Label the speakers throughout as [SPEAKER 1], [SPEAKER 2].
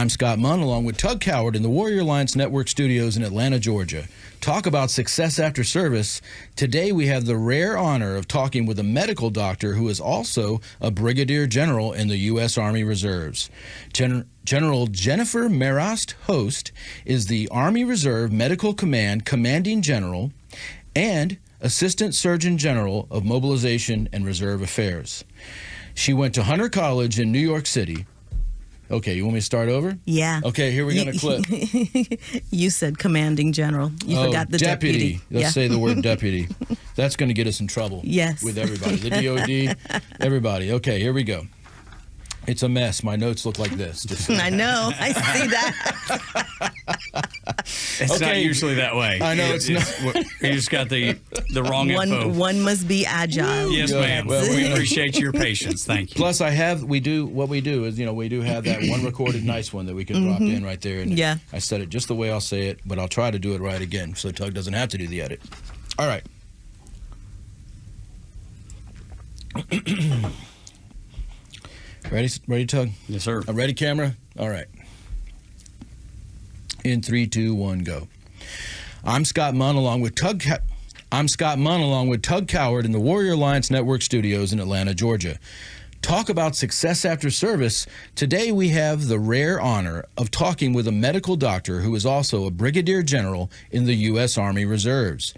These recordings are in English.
[SPEAKER 1] I'm Scott Munn, along with Tug Cowart in the Warrior Alliance Network studios in Atlanta, Georgia. Talk about success after service. Today we have the rare honor of talking with a medical doctor who is also a Brigadier General in the U.S. Army Reserves. General Jennifer Marrast Host is the Army Reserve Medical Command Commanding General and Assistant Surgeon General of Mobilization and Reserve Affairs. She went to Hunter College in New York City. Okay, you want me to start over?
[SPEAKER 2] Yeah.
[SPEAKER 1] Okay, here we got a clip.
[SPEAKER 2] You said commanding general. You forgot the deputy.
[SPEAKER 1] Let's say the word deputy. That's going to get us in trouble.
[SPEAKER 2] Yes.
[SPEAKER 1] With everybody. The DOD, everybody. Okay, here we go. It's a mess. My notes look like this.
[SPEAKER 2] I know. I see that.
[SPEAKER 3] It's not usually that way.
[SPEAKER 1] I know it's not.
[SPEAKER 3] You just got the wrong info.
[SPEAKER 2] One must be agile.
[SPEAKER 3] Yes, ma'am. Well, we appreciate your patience. Thank you.
[SPEAKER 1] Plus, we do have that one recorded nice one that we can drop in right there. And
[SPEAKER 2] yeah.
[SPEAKER 1] I said it just the way I'll say it, but I'll try to do it right again so Tug doesn't have to do the edit. All right. Ready, Tug?
[SPEAKER 3] Yes, sir.
[SPEAKER 1] Ready, camera? All right. In 3, 2, 1, go. I'm Scott Munn, along with Tug Cowart in the Warrior Alliance Network studios in Atlanta, Georgia. Talk about success after service. Today we have the rare honor of talking with a medical doctor who is also a Brigadier General in the U.S. Army Reserves.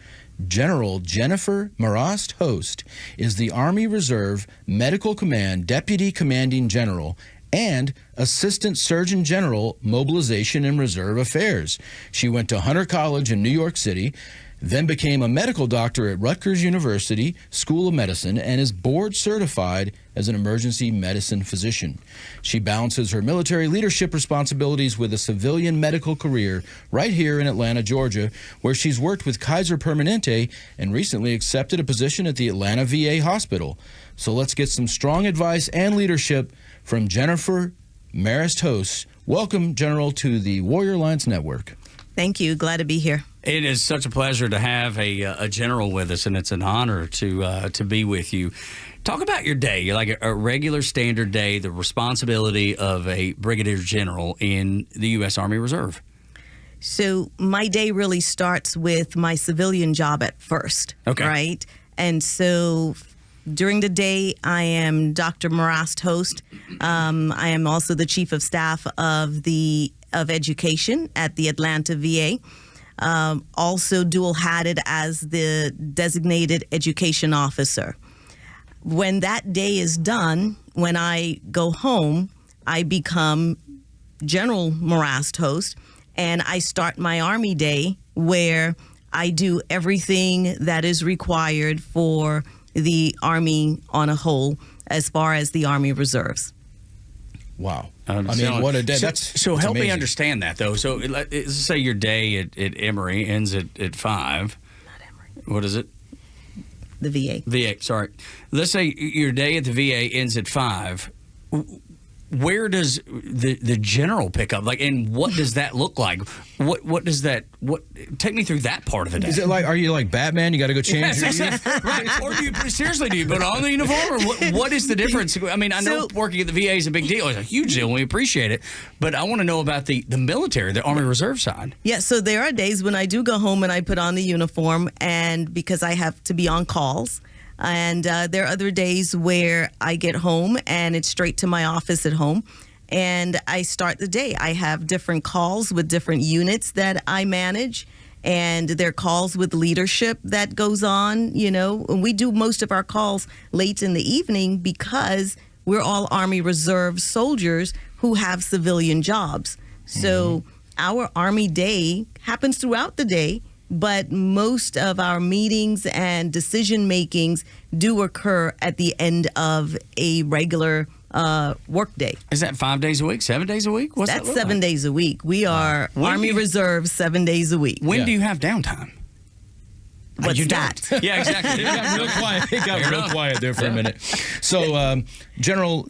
[SPEAKER 1] General Jennifer Marrast Host is the Army Reserve Medical Command Deputy Commanding General and Assistant Surgeon General, Mobilization and Reserve Affairs. She went to Hunter College in New York City, then became a medical doctor at Rutgers University School of Medicine and is board certified as an emergency medicine physician. She balances her military leadership responsibilities with a civilian medical career right here in Atlanta, Georgia, where she's worked with Kaiser Permanente and recently accepted a position at the Atlanta VA Hospital. So let's get some strong advice and leadership from Jennifer Marrast Host. Welcome, General, to the Warrior Alliance Network.
[SPEAKER 2] Thank you. Glad to be here.
[SPEAKER 3] It is such a pleasure to have a general with us, and it's an honor to be with you. Talk about your day, like a regular standard day, the responsibility of a Brigadier General in the U.S. Army Reserve.
[SPEAKER 2] So my day really starts with my civilian job at first, right? And so during the day, I am Dr. Marrast Host. I am also the Chief of Staff of Education at the Atlanta VA. Also dual-hatted as the designated education officer. When that day is done, when I go home, I become General Marrast Host, and I start my Army day where I do everything that is required for the Army on a whole as far as the Army Reserves.
[SPEAKER 1] Wow. I mean, what a day.
[SPEAKER 3] So help me understand that, though. So let's say your day at Emory ends at 5.
[SPEAKER 2] Not Emory.
[SPEAKER 3] What is it?
[SPEAKER 2] The VA.
[SPEAKER 3] VA, sorry. Let's say your day at the VA ends at 5. Where does the general pick up? Like, and what does that look like? What does that? Take me through that part of the day.
[SPEAKER 1] Is it like? Are you like Batman? You got to go change your uniform,
[SPEAKER 3] right? Or do you put on the uniform? Or what is the difference? I mean, I know working at the VA is a big deal. It's a huge deal, and we appreciate it. But I want to know about the military, the Army Reserve side.
[SPEAKER 2] Yeah. So there are days when I do go home and I put on the uniform, and because I have to be on calls. And there are other days where I get home and it's straight to my office at home and I start the day. I have different calls with different units that I manage, and there are calls with leadership that goes on, and we do most of our calls late in the evening because we're all Army Reserve soldiers who have civilian jobs. So our Army day happens throughout the day, but most of our meetings and decision makings do occur at the end of a regular work day.
[SPEAKER 3] Is that 5 days a week, 7 days a week?
[SPEAKER 2] That's 7 days a week. We are Army Reserve 7 days a week.
[SPEAKER 3] When do you have downtime?
[SPEAKER 2] What's that?
[SPEAKER 3] Yeah, exactly.
[SPEAKER 1] It got real quiet there for a minute. So, General,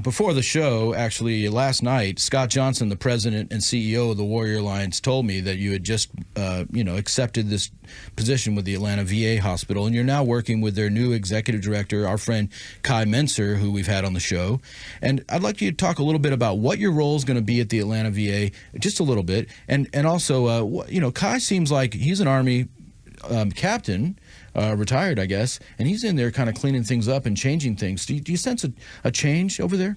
[SPEAKER 1] before the show, actually, last night, Scott Johnson, the president and CEO of the Warrior Alliance, told me that you had just, accepted this position with the Atlanta VA hospital, and you're now working with their new executive director, our friend Kai Menser, who we've had on the show. And I'd like you to talk a little bit about what your role is going to be at the Atlanta VA, just a little bit, and also, Kai seems like he's an Army captain. Retired, I guess, and he's in there kind of cleaning things up and changing things. Do you sense a change over there?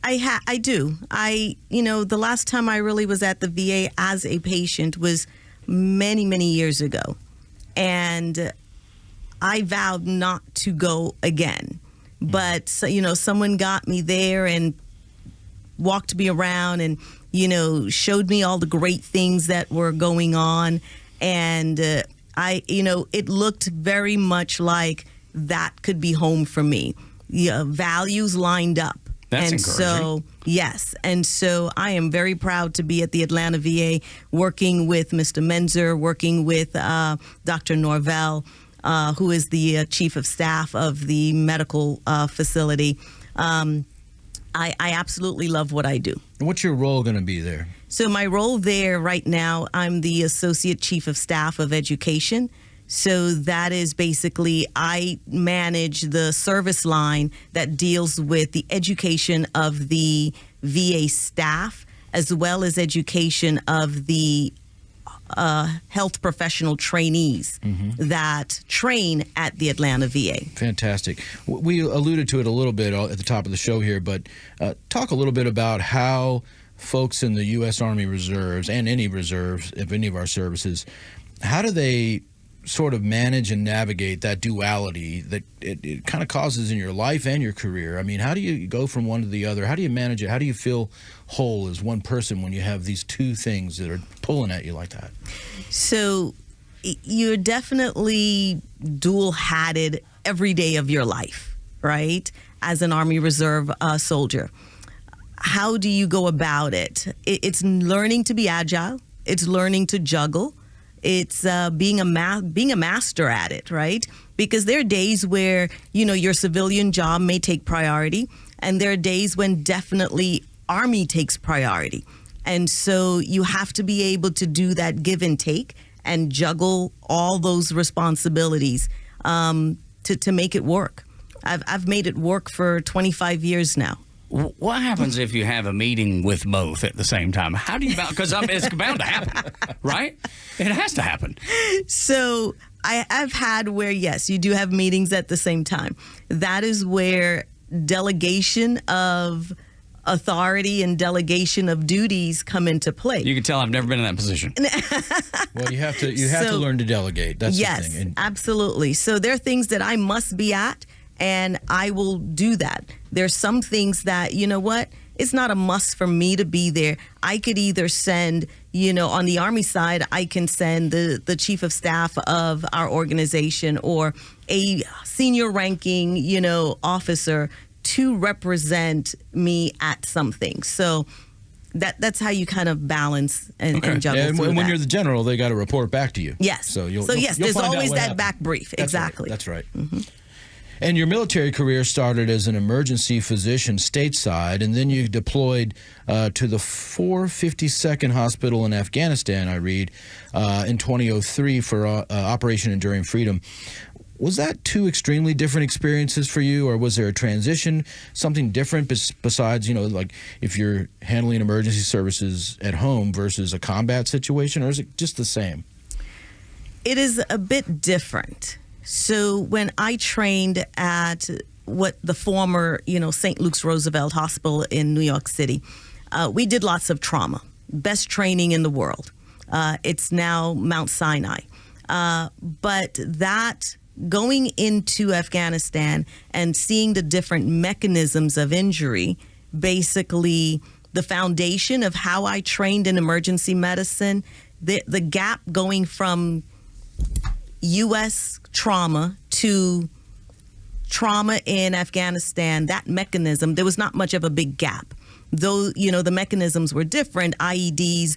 [SPEAKER 2] I do. The last time I really was at the VA as a patient was many, many years ago. And I vowed not to go again. But, someone got me there and walked me around and, showed me all the great things that were going on. And, it looked very much like that could be home for me. Values lined up.
[SPEAKER 3] That's
[SPEAKER 2] and
[SPEAKER 3] encouraging.
[SPEAKER 2] So, yes. And so I am very proud to be at the Atlanta VA working with Mr. Menser, working with Dr. Norvell, who is the chief of staff of the medical facility. I absolutely love what I do.
[SPEAKER 1] And what's your role going to be there?
[SPEAKER 2] So my role there right now, I'm the Associate Chief of Staff of Education. So that is basically, I manage the service line that deals with the education of the VA staff, as well as education of the health professional trainees that train at the Atlanta VA.
[SPEAKER 1] Fantastic. We alluded to it a little bit at the top of the show here, but talk a little bit about how folks in the U.S. Army Reserves and any reserves of any of our services, how do they sort of manage and navigate that duality that it kind of causes in your life and your career? I mean, how do you go from one to the other? How do you manage it? How do you feel whole as one person when you have these two things that are pulling at you like that?
[SPEAKER 2] So you're definitely dual-hatted every day of your life, right, as an Army Reserve soldier. How do you go about it? It's learning to be agile. It's learning to juggle. It's being a master at it, right? Because there are days where, your civilian job may take priority, and there are days when definitely Army takes priority. And so you have to be able to do that give and take and juggle all those responsibilities to make it work. I've made it work for 25 years now.
[SPEAKER 3] What happens if you have a meeting with both at the same time? How do you balance? Because it's bound to happen, right? It has to happen.
[SPEAKER 2] So I've had where, yes, you do have meetings at the same time. That is where delegation of authority and delegation of duties come into play.
[SPEAKER 3] You can tell I've never been in that position.
[SPEAKER 1] Well, you have to learn to delegate. That's
[SPEAKER 2] yes,
[SPEAKER 1] the thing.
[SPEAKER 2] Absolutely. So there are things that I must be at, and I will do that. There's some things that, it's not a must for me to be there. I could either send, on the Army side, I can send the chief of staff of our organization or a senior ranking, officer to represent me at something. So that's how you kind of balance and juggle
[SPEAKER 1] and
[SPEAKER 2] through
[SPEAKER 1] when
[SPEAKER 2] that.
[SPEAKER 1] you're the general, they got to report back to you.
[SPEAKER 2] Yes.
[SPEAKER 1] So you'll
[SPEAKER 2] there's
[SPEAKER 1] find out
[SPEAKER 2] always
[SPEAKER 1] what
[SPEAKER 2] that
[SPEAKER 1] happened.
[SPEAKER 2] back brief. Exactly.
[SPEAKER 1] That's right. Mm-hmm. And your military career started as an emergency physician stateside, and then you deployed to the 452nd Hospital in Afghanistan, I read, in 2003 for Operation Enduring Freedom. Was that two extremely different experiences for you, or was there a transition, something different besides, like if you're handling emergency services at home versus a combat situation, or is it just the same?
[SPEAKER 2] It is a bit different. So when I trained at what the former, St. Luke's Roosevelt Hospital in New York City, we did lots of trauma, best training in the world. It's now Mount Sinai. But that going into Afghanistan and seeing the different mechanisms of injury, basically the foundation of how I trained in emergency medicine, the gap going from U.S. trauma to trauma in Afghanistan, that mechanism, there was not much of a big gap. Though, the mechanisms were different, IEDs,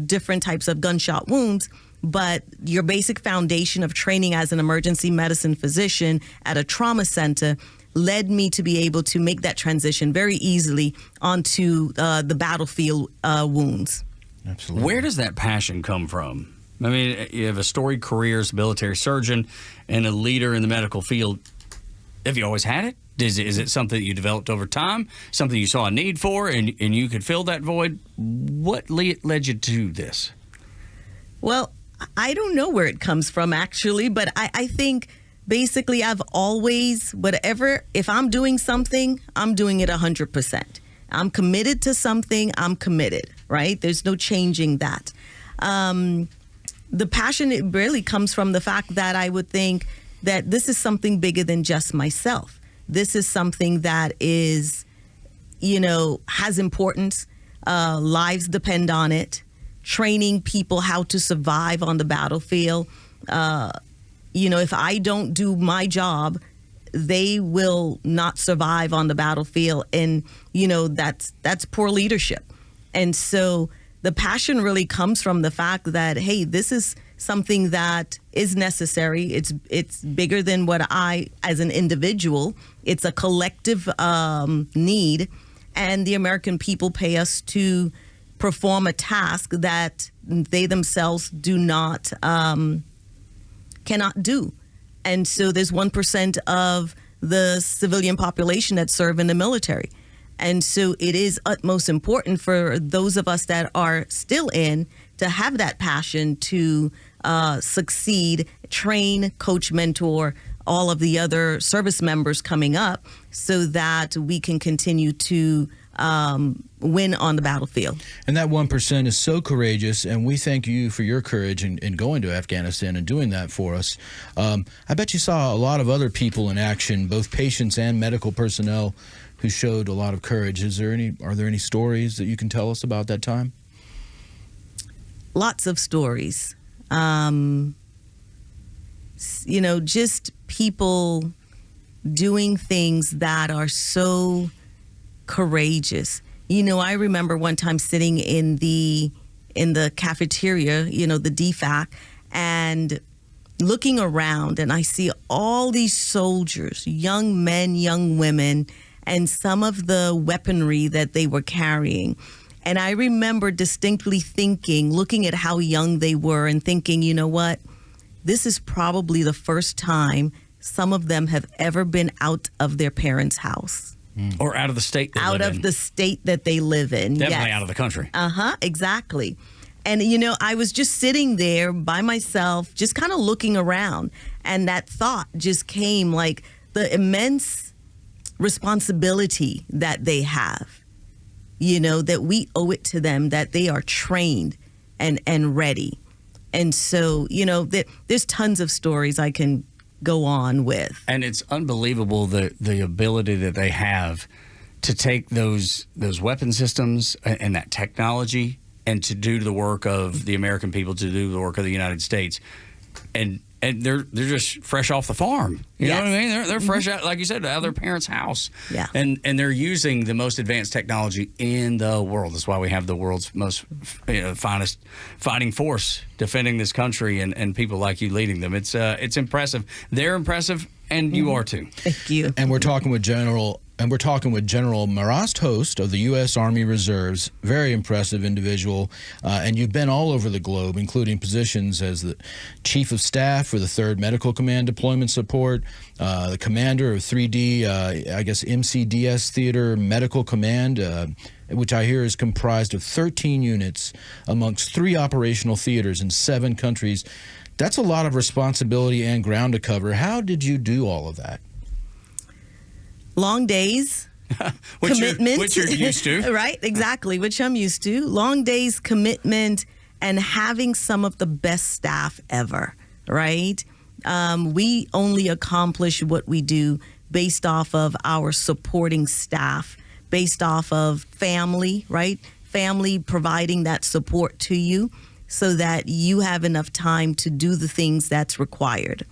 [SPEAKER 2] different types of gunshot wounds, but your basic foundation of training as an emergency medicine physician at a trauma center, led me to be able to make that transition very easily onto the battlefield wounds.
[SPEAKER 1] Absolutely.
[SPEAKER 3] Where does that passion come from? I mean, you have a storied career as a military surgeon and a leader in the medical field. Have you always had it? Is it something that you developed over time, something you saw a need for, and you could fill that void? What led you to this?
[SPEAKER 2] Well, I don't know where it comes from, actually, but I think basically I've always, if I'm doing something, I'm doing it 100%. I'm committed to something, I'm committed, right? There's no changing that. The passion, it really comes from the fact that I would think that this is something bigger than just myself. This is something that is, has importance. Lives depend on it. Training people how to survive on the battlefield. If I don't do my job, they will not survive on the battlefield. And, that's poor leadership. And so the passion really comes from the fact that, hey, this is something that is necessary. It's bigger than what I, as an individual, it's a collective need. And the American people pay us to perform a task that they themselves cannot do. And so there's 1% of the civilian population that serve in the military. And so it is utmost important for those of us that are still in to have that passion to succeed, train, coach, mentor all of the other service members coming up so that we can continue to win on the battlefield.
[SPEAKER 1] And that 1% is so courageous, and we thank you for your courage in going to Afghanistan and doing that for us. I bet you saw a lot of other people in action, both patients and medical personnel, who showed a lot of courage. Are there any stories that you can tell us about that time?
[SPEAKER 2] Lots of stories. Just people doing things that are so courageous. I remember one time sitting in the cafeteria, the DFAC, and looking around, and I see all these soldiers, young men, young women, and some of the weaponry that they were carrying. And I remember distinctly thinking, looking at how young they were and thinking, you know what? This is probably the first time some of them have ever been out of their parents' house.
[SPEAKER 3] Or out of the state they live in.
[SPEAKER 2] Out of the state that they live in.
[SPEAKER 3] Definitely out of the country.
[SPEAKER 2] Exactly. And, I was just sitting there by myself, just kind of looking around. And that thought just came, like the immense responsibility that they have, that we owe it to them, that they are trained and ready. And so, there's tons of stories I can go on with.
[SPEAKER 3] And it's unbelievable the ability that they have to take those weapon systems and that technology and to do the work of the American people, to do the work of the United States. And they're just fresh off the farm. You know what I mean? They're fresh out, like you said, out of their parents' house.
[SPEAKER 2] Yeah.
[SPEAKER 3] And they're using the most advanced technology in the world. That's why we have the world's most finest fighting force defending this country, and people like you leading them. It's impressive. They're impressive, and you are too.
[SPEAKER 2] Thank you.
[SPEAKER 1] And we're talking with General Marrast Host of the U.S. Army Reserves. Very impressive individual. And you've been all over the globe, including positions as the Chief of Staff for the 3rd Medical Command Deployment Support, the Commander of 3D, MCDS Theater Medical Command, which I hear is comprised of 13 units amongst 3 operational theaters in 7 countries. That's a lot of responsibility and ground to cover. How did you do all of that?
[SPEAKER 2] Long days,
[SPEAKER 3] commitment. Which you're used to.
[SPEAKER 2] Right, exactly, which I'm used to. Long days, commitment, and having some of the best staff ever, right? We only accomplish what we do based off of our supporting staff, based off of family, right? Family providing that support to you so that you have enough time to do the things that's required.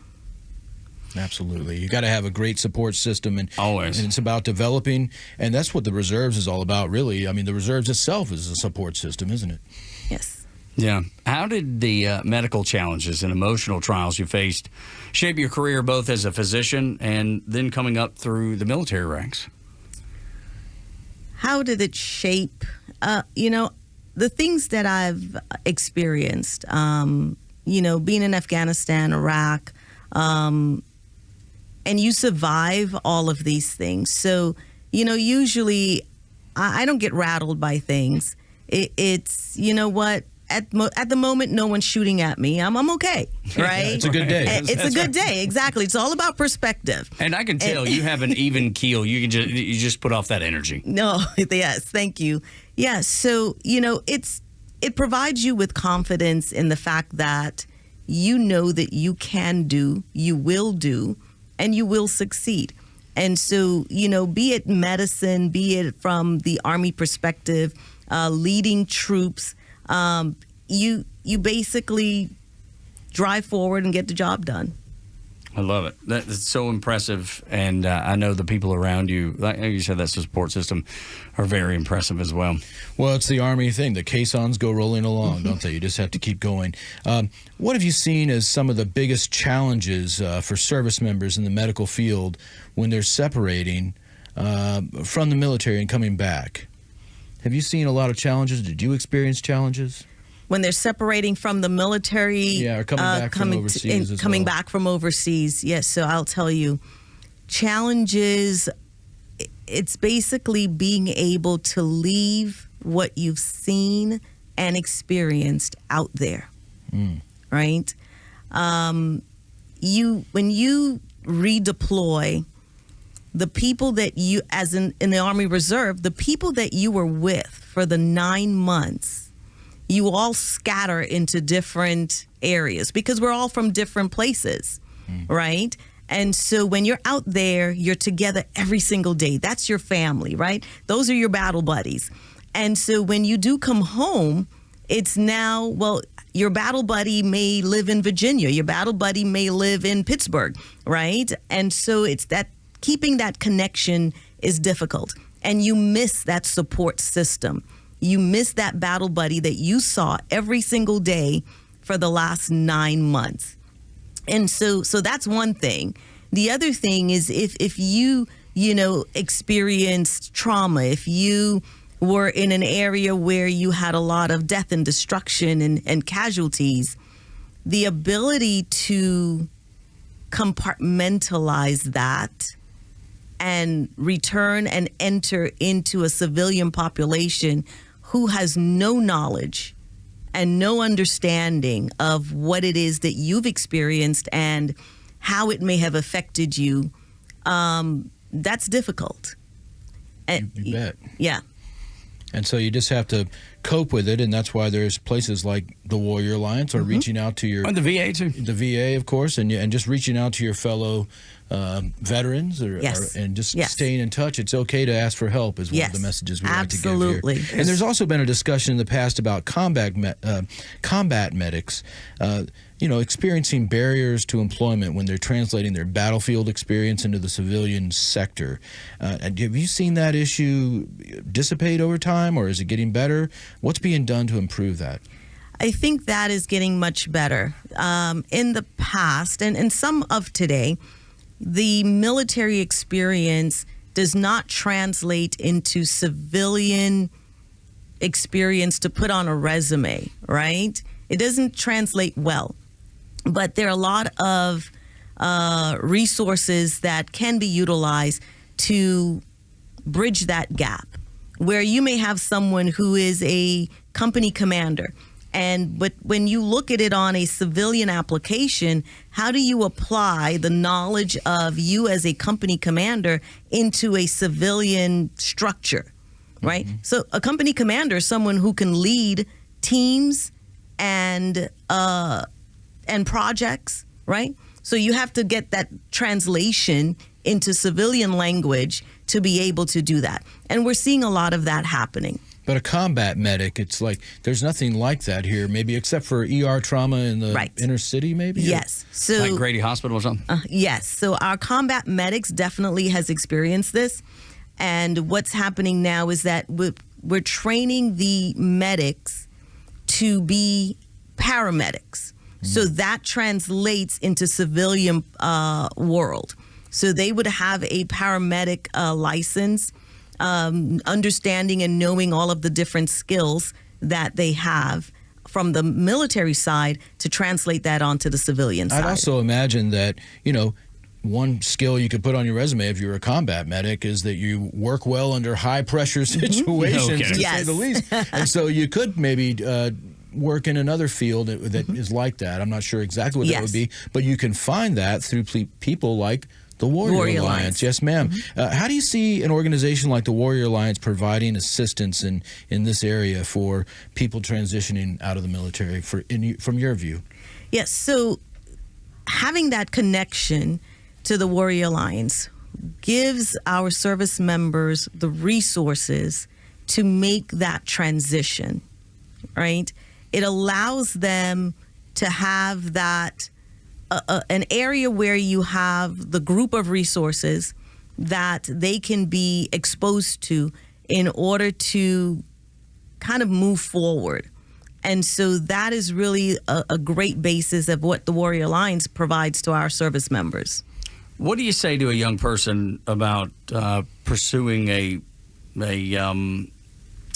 [SPEAKER 1] Absolutely. You got to have a great support system, and
[SPEAKER 3] always.
[SPEAKER 1] And it's about developing, and that's what the reserves is all about, really. I mean, the reserves itself is a support system, isn't it?
[SPEAKER 2] Yes.
[SPEAKER 3] Yeah. How did the medical challenges and emotional trials you faced shape your career both as a physician and then coming up through the military ranks?
[SPEAKER 2] How did it shape? The things that I've experienced, being in Afghanistan, Iraq, and you survive all of these things. So, usually I don't get rattled by things. It's, at the moment, no one's shooting at me. I'm okay, right?
[SPEAKER 1] It's a good day.
[SPEAKER 2] It's a good day, exactly. It's all about perspective.
[SPEAKER 3] And I can tell you have an even keel. You just put off that energy.
[SPEAKER 2] No, yes, thank you. Yes, so it provides you with confidence in the fact that you know that you can do, you will do, and you will succeed. And so, be it medicine, be it from the Army perspective, leading troops, you basically drive forward and get the job done.
[SPEAKER 3] I love it. That's so impressive. And I know the people around you, like you said, that's the support system, are very impressive as well.
[SPEAKER 1] Well, it's the Army thing. The caissons go rolling along, don't they? You just have to keep going. What have you seen as some of the biggest challenges for service members in the medical field when they're separating from the military and coming back? Have you seen a lot of challenges? Did you experience challenges?
[SPEAKER 2] When they're separating from the military,
[SPEAKER 1] or coming back from overseas
[SPEAKER 2] coming back from overseas, yes. So I'll tell you, challenges. It's basically being able to leave what you've seen and experienced out there, right? When you redeploy, the people that you, as in the Army Reserve, the people that you were with for the 9 months. You all scatter into different areas because we're all from different places, right? And so when you're out there, you're together every single day. That's your family, right? Those are your battle buddies. And so when you do come home, it's now, well, your battle buddy may live in Virginia. Your battle buddy may live in Pittsburgh, right? And so it's that keeping that connection is difficult. And you miss that support system. You miss that battle buddy that you saw every single day for the last 9 months. And so that's one thing. The other thing is if you experienced trauma, if you were in an area where you had a lot of death and destruction and casualties, the ability to compartmentalize that and return and enter into a civilian population who has no knowledge and no understanding of what it is that you've experienced and how it may have affected you, that's difficult.
[SPEAKER 1] You bet.
[SPEAKER 2] Yeah.
[SPEAKER 1] And so you just have to cope with it, and that's why there's places like the Warrior Alliance or reaching out to your...
[SPEAKER 3] And the VA, too.
[SPEAKER 1] The VA, of course, and just reaching out to your fellow veterans and just staying in touch. It's okay to ask for help is one of the messages we like to give here. And there's also been a discussion in the past about combat medics, experiencing barriers to employment when they're translating their battlefield experience into the civilian sector. Have you seen that issue dissipate over time, or is it getting better? What's being done to improve that?
[SPEAKER 2] I think that is getting much better. In the past, and some of today, the military experience does not translate into civilian experience to put on a resume, right? It doesn't translate well. But there are a lot of resources that can be utilized to bridge that gap, where you may have someone who is a company commander, but when you look at it on a civilian application, how do you apply the knowledge of you as a company commander into a civilian structure, right? So a company commander is someone who can lead teams and projects, right? So you have to get that translation into civilian language to be able to do that. And we're seeing a lot of that happening.
[SPEAKER 1] But a combat medic, it's like there's nothing like that here, maybe except for ER trauma in the inner city, maybe?
[SPEAKER 2] Yes. So,
[SPEAKER 3] like Grady Hospital or something?
[SPEAKER 2] Yes. So our combat medics definitely has experienced this. And what's happening now is that we're training the medics to be paramedics. So that translates into civilian world. So they would have a paramedic license, understanding and knowing all of the different skills that they have from the military side to translate that onto the civilian side.
[SPEAKER 1] I'd also imagine that, one skill you could put on your resume if you're a combat medic is that you work well under high-pressure situations, to say the least. And so you could maybe work in another field that is like that. I'm not sure exactly what that would be, but you can find that through people like the Warrior Alliance. Yes, ma'am. How do you see an organization like the Warrior Alliance providing assistance in this area for people transitioning out of the military from your view?
[SPEAKER 2] Yes, so having that connection to the Warrior Alliance gives our service members the resources to make that transition, right? It allows them to have that an area where you have the group of resources that they can be exposed to in order to kind of move forward. And so that is really a great basis of what the Warrior Alliance provides to our service members.
[SPEAKER 3] What do you say to a young person about pursuing a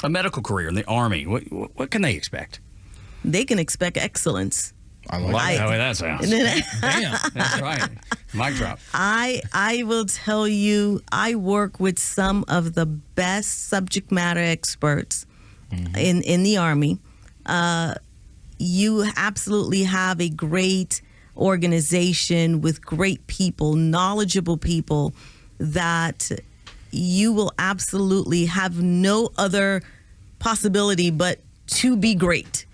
[SPEAKER 3] medical career in the Army? What can they expect?
[SPEAKER 2] They can expect excellence.
[SPEAKER 3] I like the way that sounds.
[SPEAKER 1] Damn,
[SPEAKER 3] that's right. Mic drop.
[SPEAKER 2] I will tell you, I work with some of the best subject matter experts in the Army. You absolutely have a great organization with great people, knowledgeable people that you will absolutely have no other possibility but to be great.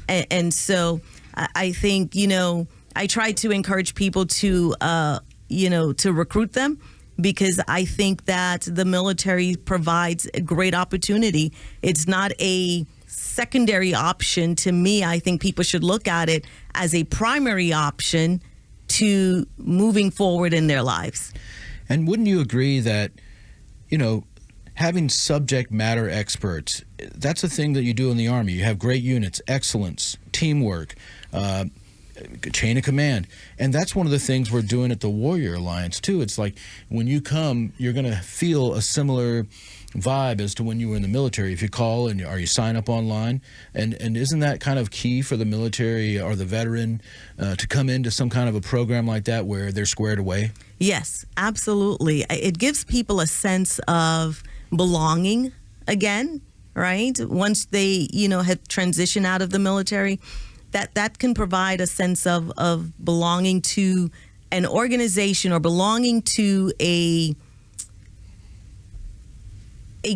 [SPEAKER 2] And so I think, I try to encourage people to, to recruit them, because I think that the military provides a great opportunity. It's not a secondary option to me. I think people should look at it as a primary option to moving forward in their lives.
[SPEAKER 1] And wouldn't you agree that, having subject matter experts, that's a thing that you do in the Army. You have great units, excellence, teamwork, chain of command. And that's one of the things we're doing at the Warrior Alliance, too. It's like when you come, you're going to feel a similar vibe as to when you were in the military. If you call or you sign up online, and isn't that kind of key for the military or the veteran to come into some kind of a program like that where they're squared away?
[SPEAKER 2] Yes, absolutely. It gives people a sense of belonging again, right? Once they, have transitioned out of the military, that can provide a sense of belonging to an organization or belonging to a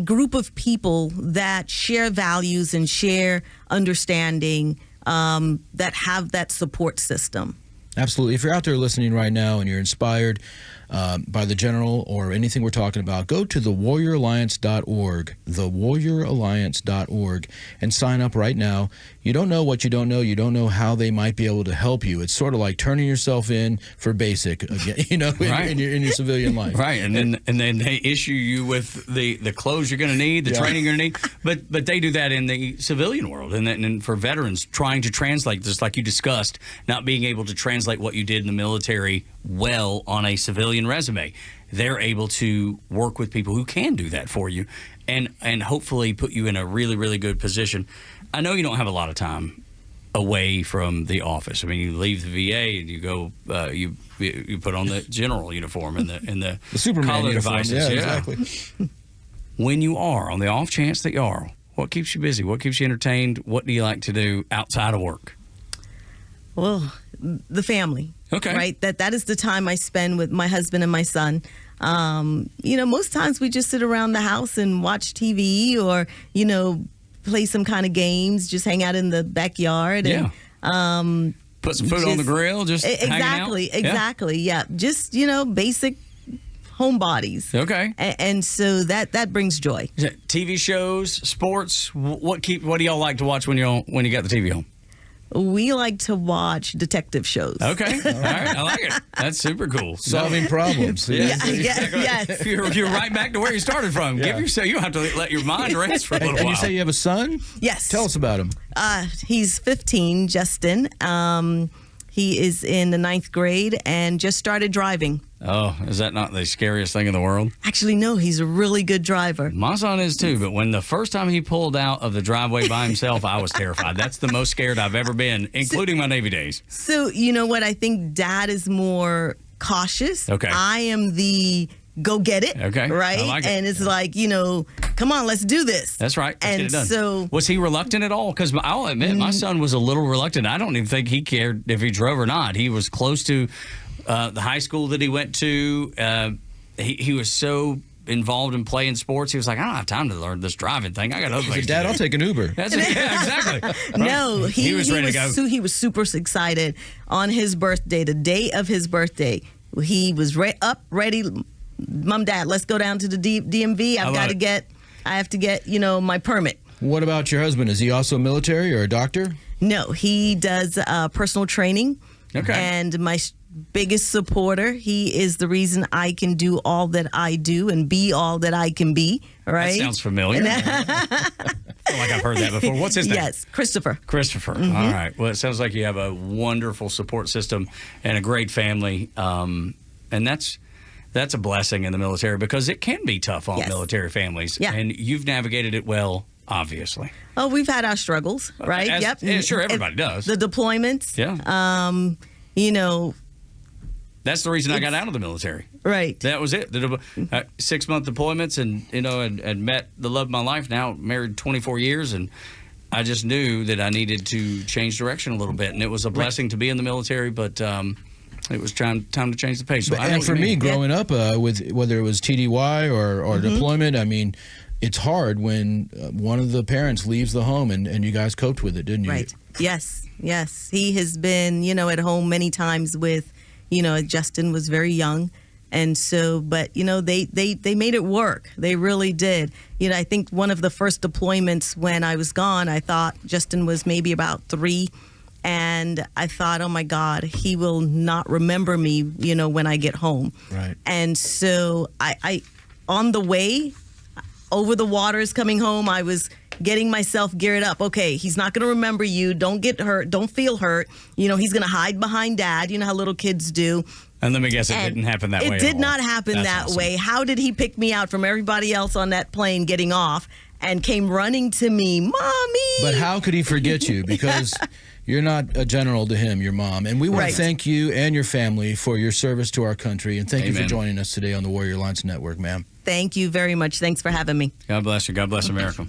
[SPEAKER 2] group of people that share values and share understanding, that have that support system.
[SPEAKER 1] Absolutely. If you're out there listening right now and you're inspired by the General or anything we're talking about, go to thewarrioralliance.org, thewarrioralliance.org, and sign up right now. You don't know what you don't know. You don't know how they might be able to help you. It's sort of like turning yourself in for basic, again,
[SPEAKER 3] right.
[SPEAKER 1] in your civilian life.
[SPEAKER 3] Right, and then they issue you with the clothes you're going to need, the training you're going to need. But they do that in the civilian world, and for veterans trying to translate, just like you discussed, not being able to translate what you did in the military well on a civilian resume. They're able to work with people who can do that for you and hopefully put you in a really, really good position. I know you don't have a lot of time away from the office. I mean, you leave the VA and you go, you put on the general uniform and the
[SPEAKER 1] Superman
[SPEAKER 3] collar
[SPEAKER 1] uniform.
[SPEAKER 3] devices.
[SPEAKER 1] Yeah, exactly.
[SPEAKER 3] When you are, on the off chance that you are, what keeps you busy? What keeps you entertained? What do you like to do outside of work?
[SPEAKER 2] Well, the family.
[SPEAKER 3] Okay.
[SPEAKER 2] Right? That is the time I spend with my husband and my son. Most times we just sit around the house and watch TV or, play some kind of games, just hang out in the backyard.
[SPEAKER 3] Yeah.
[SPEAKER 2] And,
[SPEAKER 3] put some food on the grill, just hanging out?
[SPEAKER 2] Exactly. Yeah. Just, basic homebodies.
[SPEAKER 3] Okay.
[SPEAKER 2] And so that brings joy.
[SPEAKER 3] TV shows, sports, what do y'all like to watch when you got the TV on?
[SPEAKER 2] We like to watch detective shows.
[SPEAKER 3] Okay. All right. I like it. That's super cool.
[SPEAKER 1] Solving problems.
[SPEAKER 2] Yes.
[SPEAKER 3] You're right back to where you started from.
[SPEAKER 1] Yeah.
[SPEAKER 3] Give yourself, you don't have to let your mind rest for a little
[SPEAKER 1] And
[SPEAKER 3] while.
[SPEAKER 1] you say you have a son?
[SPEAKER 2] Yes.
[SPEAKER 1] Tell us about him.
[SPEAKER 2] He's 15, Justin. He is in the 9th grade and just started driving.
[SPEAKER 3] Oh, is that not the scariest thing in the world?
[SPEAKER 2] Actually, no, he's a really good driver.
[SPEAKER 3] My son is too, but when the first time he pulled out of the driveway by himself, I was terrified. That's the most scared I've ever been, including my Navy days.
[SPEAKER 2] So, you know what? I think Dad is more cautious.
[SPEAKER 3] Okay.
[SPEAKER 2] I am the go get it.
[SPEAKER 3] Okay.
[SPEAKER 2] Right?
[SPEAKER 3] I like it.
[SPEAKER 2] And it's like, come on, let's do this.
[SPEAKER 3] That's right. Let's
[SPEAKER 2] and
[SPEAKER 3] get it done.
[SPEAKER 2] so,
[SPEAKER 3] was he reluctant at all? Because I'll admit, my son was a little reluctant. I don't even think he cared if he drove or not. He was close to the high school that he went to. He was so involved in playing sports. He was like, I don't have time to learn this driving thing. I got other things.
[SPEAKER 1] Dad,
[SPEAKER 3] to do.
[SPEAKER 1] I'll take an Uber.
[SPEAKER 3] That's it. Yeah, exactly.
[SPEAKER 2] no,
[SPEAKER 3] he was ready to go.
[SPEAKER 2] He was super excited on his birthday, the day of his birthday. He was up, ready. Mom, Dad, let's go down to the DMV. I have to get, my permit.
[SPEAKER 1] What about your husband? Is he also military or a doctor?
[SPEAKER 2] No, he does personal training.
[SPEAKER 3] Okay.
[SPEAKER 2] And my biggest supporter. He is the reason I can do all that I do and be all that I can be. Right?
[SPEAKER 3] That sounds familiar. I feel like I've heard that before. What's his name?
[SPEAKER 2] Yes, Christopher.
[SPEAKER 3] Christopher.
[SPEAKER 2] Mm-hmm.
[SPEAKER 3] All right. Well, it sounds like you have a wonderful support system and a great family. And that's a blessing in the military because it can be tough on military families.
[SPEAKER 2] Yeah.
[SPEAKER 3] And you've navigated it well, obviously.
[SPEAKER 2] Oh, we've had our struggles, right? Yep.
[SPEAKER 3] Yeah, sure, everybody does.
[SPEAKER 2] The deployments.
[SPEAKER 3] Yeah. That's the reason I got out of the military.
[SPEAKER 2] Right.
[SPEAKER 3] That was it. 6-month deployments and met the love of my life. Now married 24 years, and I just knew that I needed to change direction a little bit. And it was a blessing to be in the military, but it was time to change the pace. So
[SPEAKER 1] and for me, growing up with whether it was TDY or deployment, I mean, it's hard when one of the parents leaves the home, and you guys coped with it, didn't you?
[SPEAKER 2] Right. Yes. He has been, at home many times with, Justin was very young. And so, but, they made it work. They really did. I think one of the first deployments when I was gone, I thought Justin was maybe about 3. And I thought, oh, my God, he will not remember me, when I get home.
[SPEAKER 1] Right.
[SPEAKER 2] And so I on the way over the waters coming home, I was getting myself geared up. Okay, he's not going to remember you. Don't get hurt. Don't feel hurt. He's going to hide behind Dad. You know how little kids do.
[SPEAKER 3] And let me guess, it didn't happen that way.
[SPEAKER 2] It did not happen that way. How did he pick me out from everybody else on that plane getting off and came running to me, Mommy?
[SPEAKER 1] But how could he forget you? Because you're not a general to him, your mom. And we want to thank you and your family for your service to our country. And thank you for joining us today on the Warrior Alliance Network, ma'am.
[SPEAKER 2] Thank you very much. Thanks for having me.
[SPEAKER 3] God bless you. God bless America.